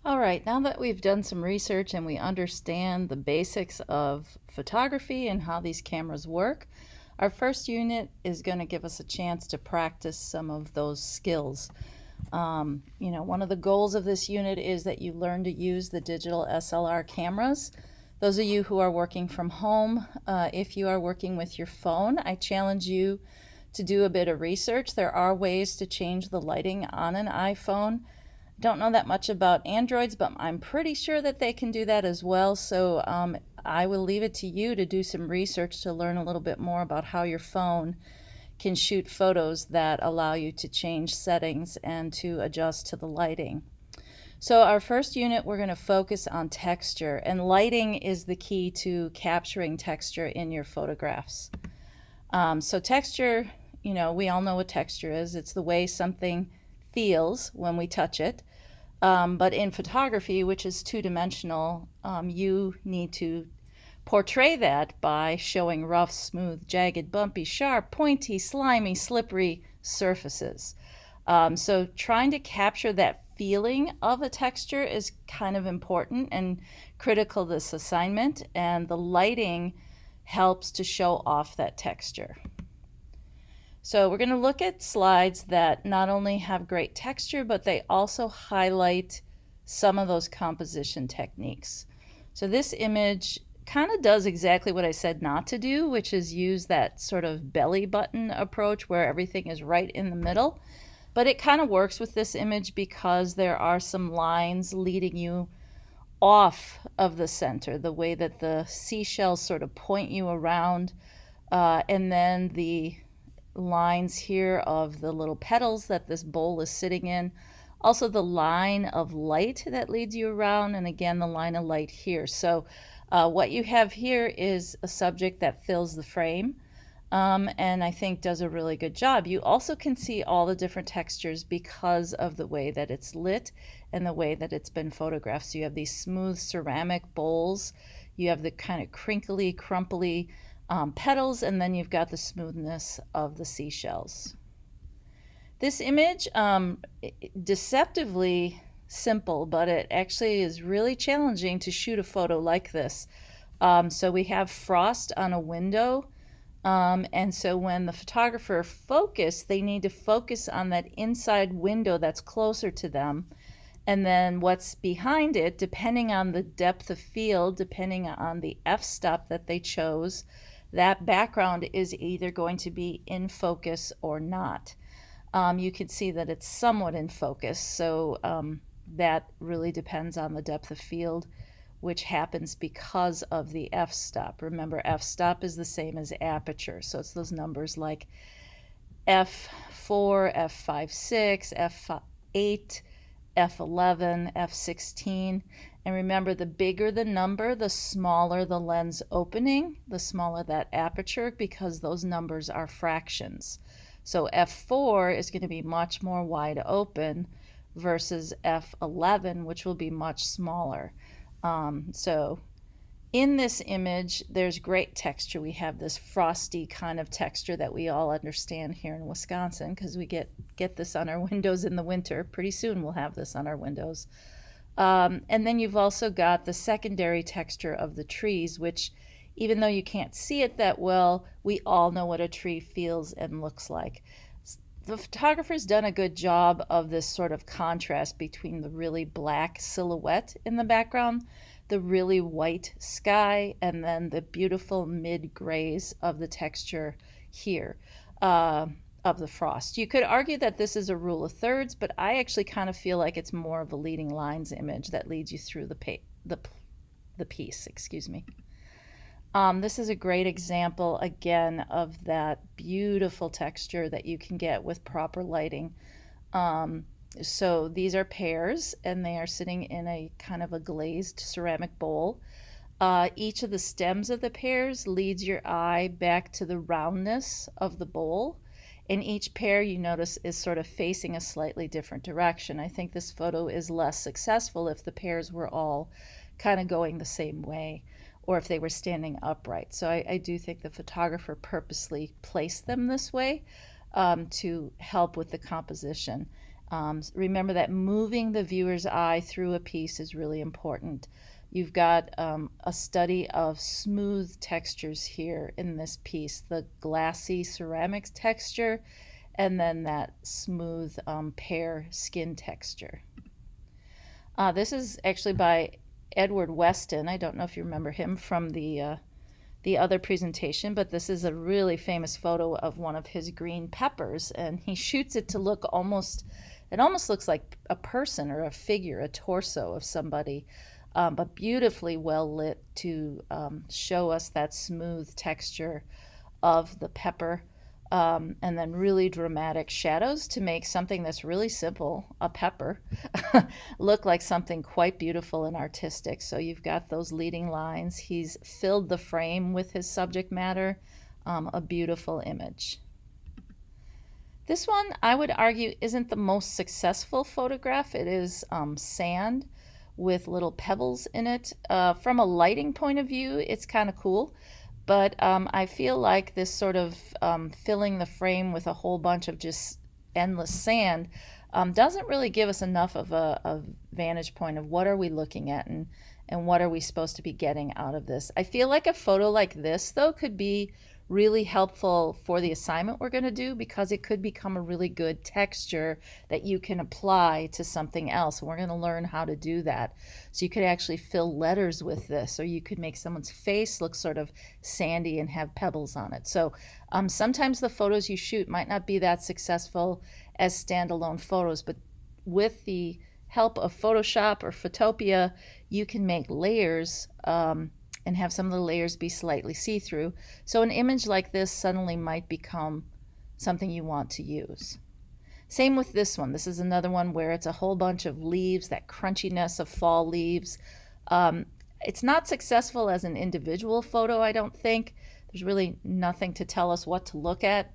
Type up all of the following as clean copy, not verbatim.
All right, now that we've done some research and we understand the basics of photography and how these cameras work, our first unit is going to give us a chance to practice some of those skills. One of the goals of this unit is that you learn to use the digital SLR cameras. Those of you who are working from home, if you are working with your phone, I challenge you to do a bit of research. There are ways to change the lighting on an iPhone. Don't know that much about Androids, but I'm pretty sure that they can do that as well. So I will leave it to you to do some research to learn a little bit more about how your phone can shoot photos that allow you to change settings and to adjust to the lighting. So our first unit, we're going to focus on texture, and lighting is the key to capturing texture in your photographs. So texture, we all know what texture is. It's the way something feels when we touch it. But in photography, which is two-dimensional, you need to portray that by showing rough, smooth, jagged, bumpy, sharp, pointy, slimy, slippery surfaces. So trying to capture that feeling of a texture is kind of important and critical to this assignment, and the lighting helps to show off that texture. So we're going to look at slides that not only have great texture, but they also highlight some of those composition techniques. So this image kind of does exactly what I said not to do, which is use that sort of belly button approach where everything is right in the middle. But it kind of works with this image because there are some lines leading you off of the center, the way that the seashells sort of point you around, and then the lines here of the little petals that this bowl is sitting in. Also the line of light that leads you around, and again the line of light here. So what you have here is a subject that fills the frame, and I think does a really good job. You also can see all the different textures because of the way that it's lit and the way that it's been photographed. So you have these smooth ceramic bowls, you have the kind of crinkly, crumply petals, and then you've got the smoothness of the seashells. This image, deceptively simple, but it actually is really challenging to shoot a photo like this. So we have frost on a window, and so when the photographer focuses, they need to focus on that inside window that's closer to them. And then what's behind it, depending on the depth of field, depending on the f-stop that they chose, that background is either going to be in focus or not. You can see that it's somewhat in focus, so that really depends on the depth of field, which happens because of the f-stop. Remember, f-stop is the same as aperture, so it's those numbers like f4, f5.6, f8, f11, f16. And remember, the bigger the number, the smaller the lens opening, the smaller that aperture, because those numbers are fractions. So f4 is going to be much more wide open versus f11, which will be much smaller. So in this image, there's great texture. We have this frosty kind of texture that we all understand here in Wisconsin because we get this on our windows in the winter. Pretty soon we'll have this on our windows. And then you've also got the secondary texture of the trees, which even though you can't see it that well, we all know what a tree feels and looks like. The photographer's done a good job of this sort of contrast between the really black silhouette in the background, the really white sky, and then the beautiful mid-grays of the texture here. Of the frost. You could argue that this is a rule of thirds, but I actually kind of feel like it's more of a leading lines image that leads you through the piece. Excuse me. This is a great example, again, of that beautiful texture that you can get with proper lighting. So these are pears, and they are sitting in a kind of a glazed ceramic bowl. Each of the stems of the pears leads your eye back to the roundness of the bowl. And each pear, you notice, is sort of facing a slightly different direction. I think this photo is less successful if the pears were all kind of going the same way, or if they were standing upright. So I do think the photographer purposely placed them this way to help with the composition. Remember that moving the viewer's eye through a piece is really important. You've got a study of smooth textures here in this piece, the glassy ceramics texture, and then that smooth pear skin texture. This is actually by Edward Weston. I don't know if you remember him from the other presentation, but this is a really famous photo of one of his green peppers, and he shoots it to look almost, it almost looks like a person or a figure, a torso of somebody, but beautifully well lit to show us that smooth texture of the pepper, and then really dramatic shadows to make something that's really simple, a pepper, look like something quite beautiful and artistic. So you've got those leading lines. He's filled the frame with his subject matter, a beautiful image. This one, I would argue, isn't the most successful photograph. It is sand with little pebbles in it. From a lighting point of view, it's kind of cool. But I feel like this sort of filling the frame with a whole bunch of just endless sand doesn't really give us enough of a vantage point of what are we looking at and what are we supposed to be getting out of this. I feel like a photo like this, though, could be really helpful for the assignment we're going to do, because it could become a really good texture that you can apply to something else. And we're going to learn how to do that. So you could actually fill letters with this, or you could make someone's face look sort of sandy and have pebbles on it. So sometimes the photos you shoot might not be that successful as standalone photos, but with the help of Photoshop or Photopea, you can make layers and have some of the layers be slightly see-through. So an image like this suddenly might become something you want to use. Same with this one. This is another one where it's a whole bunch of leaves, that crunchiness of fall leaves. It's not successful as an individual photo, I don't think. There's really nothing to tell us what to look at.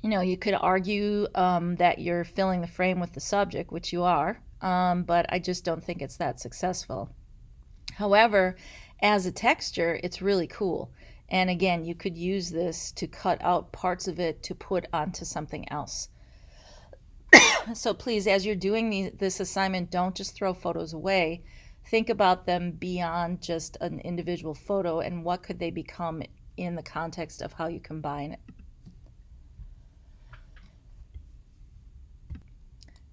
You know, you could argue that you're filling the frame with the subject, which you are, but I just don't think it's that successful. However, as a texture, it's really cool. And again, you could use this to cut out parts of it to put onto something else. So please, as you're doing this assignment, don't just throw photos away. Think about them beyond just an individual photo and what could they become in the context of how you combine it.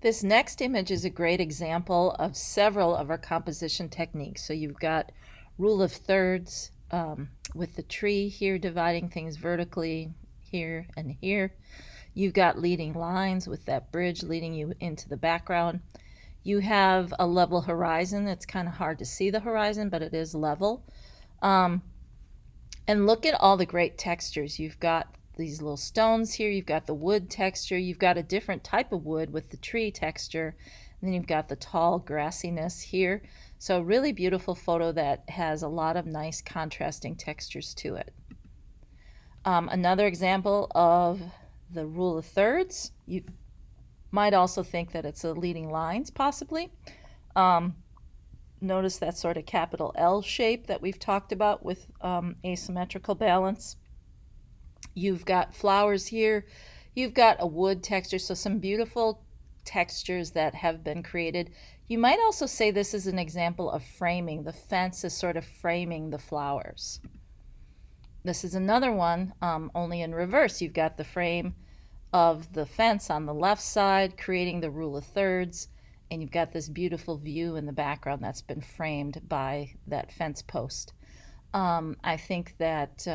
This next image is a great example of several of our composition techniques. So you've got rule of thirds with the tree here dividing things vertically here and here. You've got leading lines with that bridge leading you into the background. You have a level horizon. It's kind of hard to see the horizon, but it is level. And look at all the great textures. You've got these little stones here, you've got the wood texture, you've got a different type of wood with the tree texture, and then you've got the tall grassiness here. So really beautiful photo that has a lot of nice contrasting textures to it. Another example of the rule of thirds, you might also think that it's a leading lines possibly. Notice that sort of capital L shape that we've talked about with asymmetrical balance. You've got flowers here, you've got a wood texture, so some beautiful textures that have been created. You might also say this is an example of framing. The fence is sort of framing the flowers. This is another one, only in reverse. You've got the frame of the fence on the left side, creating the rule of thirds, and you've got this beautiful view in the background that's been framed by that fence post. I think that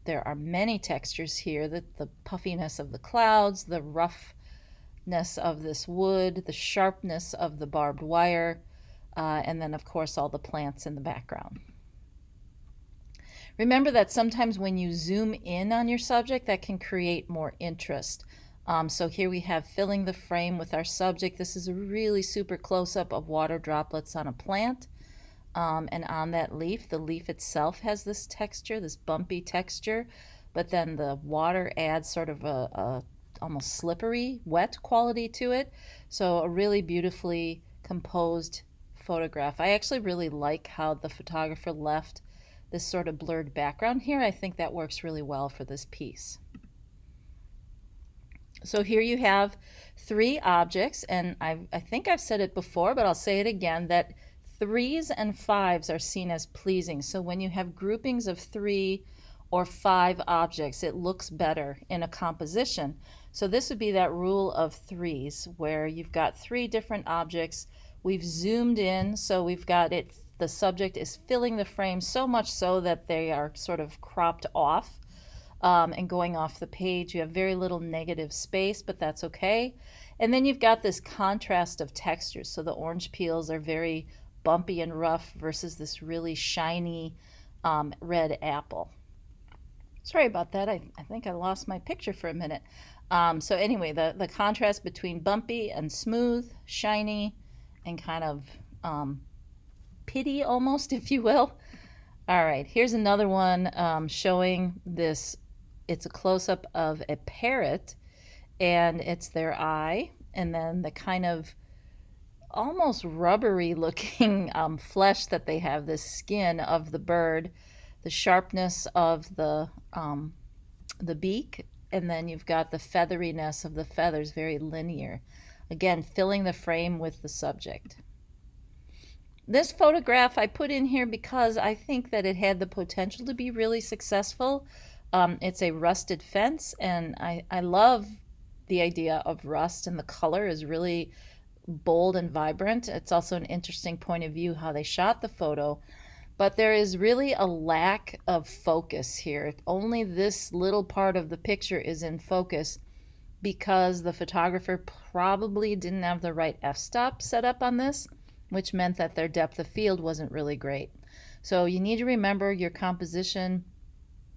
there are many textures here, that the puffiness of the clouds, the roughness of this wood, the sharpness of the barbed wire, and then of course all the plants in the background. Remember that sometimes when you zoom in on your subject, that can create more interest. So here we have filling the frame with our subject. This is a really super close-up of water droplets on a plant. And on that leaf, the leaf itself has this texture, this bumpy texture, but then the water adds sort of a almost slippery, wet quality to it. So a really beautifully composed photograph. I actually really like how the photographer left this sort of blurred background here. I think that works really well for this piece. So here you have three objects, and I think I've said it before, but I'll say it again, that threes and fives are seen as pleasing. So when you have groupings of 3 or 5 objects, it looks better in a composition. So this would be that rule of threes, where you've got 3 different objects. We've zoomed in, so we've got it, the subject is filling the frame so much so that they are sort of cropped off. And going off the page. You have very little negative space, but that's okay. And then you've got this contrast of textures. So the orange peels are very bumpy and rough versus this really shiny red apple. Sorry about that. I think I lost my picture for a minute. So anyway, the contrast between bumpy and smooth, shiny, and kind of pitty almost, if you will. All right, here's another one showing this. It's a close-up of a parrot, and it's their eye, and then the kind of almost rubbery looking flesh that they have, this skin of the bird, the sharpness of the beak, and then you've got the featheriness of the feathers, very linear. Again, filling the frame with the subject. This photograph I put in here because I think that it had the potential to be really successful. It's a rusted fence, and I love the idea of rust, and the color is really bold and vibrant. It's also an interesting point of view how they shot the photo, but there is really a lack of focus here. Only this little part of the picture is in focus because the photographer probably didn't have the right f-stop set up on this, which meant that their depth of field wasn't really great. So you need to remember your composition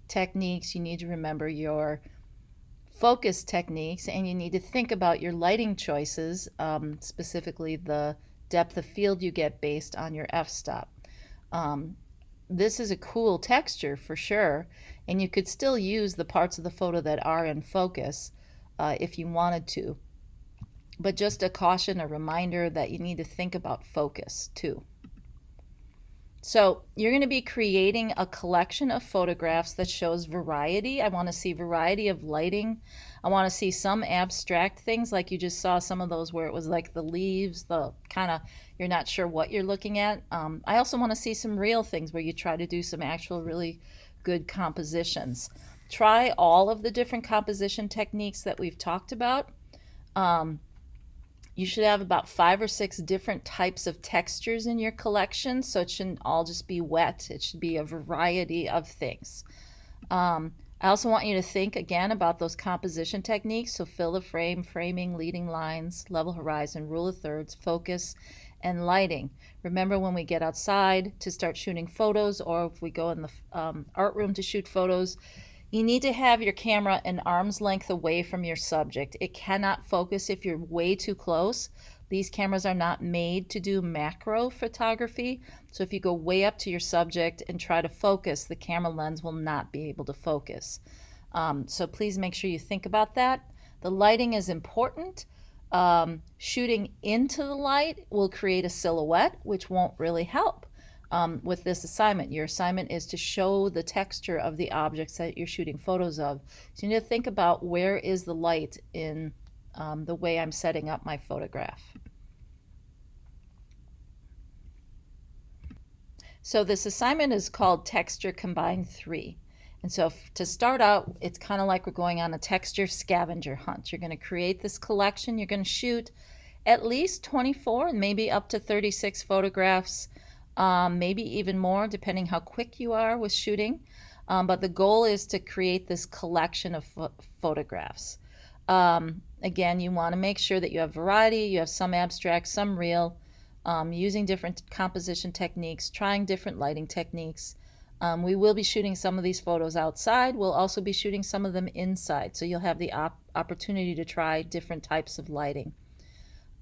techniques, you need to remember your focus techniques, and you need to think about your lighting choices, specifically the depth of field you get based on your f-stop. This is a cool texture for sure, and you could still use the parts of the photo that are in focus if you wanted to. But just a caution, a reminder that you need to think about focus too. So you're going to be creating a collection of photographs that shows variety. I want to see variety of lighting. I want to see some abstract things, like you just saw some of those where it was like the leaves, the kind of, you're not sure what you're looking at. I also want to see some real things where you try to do some actual really good compositions. Try all of the different composition techniques that we've talked about. You should have about 5 or 6 different types of textures in your collection, so it shouldn't all just be wet. It should be a variety of things. I also want you to think again about those composition techniques, so fill the frame, framing, leading lines, level horizon, rule of thirds, focus, and lighting. Remember when we get outside to start shooting photos, or if we go in the art room to shoot photos, you need to have your camera an arm's length away from your subject. It cannot focus if you're way too close. These cameras are not made to do macro photography. So if you go way up to your subject and try to focus, the camera lens will not be able to focus. So please make sure you think about that. The lighting is important. Shooting into the light will create a silhouette, which won't really help. With this assignment. Your assignment is to show the texture of the objects that you're shooting photos of. So you need to think about where is the light in the way I'm setting up my photograph. So this assignment is called Texture Combine 3. And so to start out, it's kind of like we're going on a texture scavenger hunt. You're going to create this collection. You're going to shoot at least 24 and maybe up to 36 photographs. Maybe even more depending how quick you are with shooting, but the goal is to create this collection of photographs. Again, you want to make sure that you have variety, you have some abstract, some real, using different composition techniques, trying different lighting techniques. We will be shooting some of these photos outside. We'll also be shooting some of them inside, so you'll have the opportunity to try different types of lighting.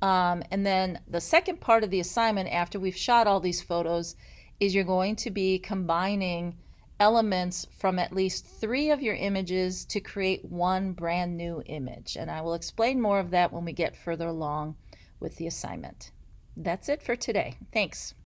And then the second part of the assignment, after we've shot all these photos, is you're going to be combining elements from at least 3 of your images to create one brand new image. And I will explain more of that when we get further along with the assignment. That's it for today. Thanks.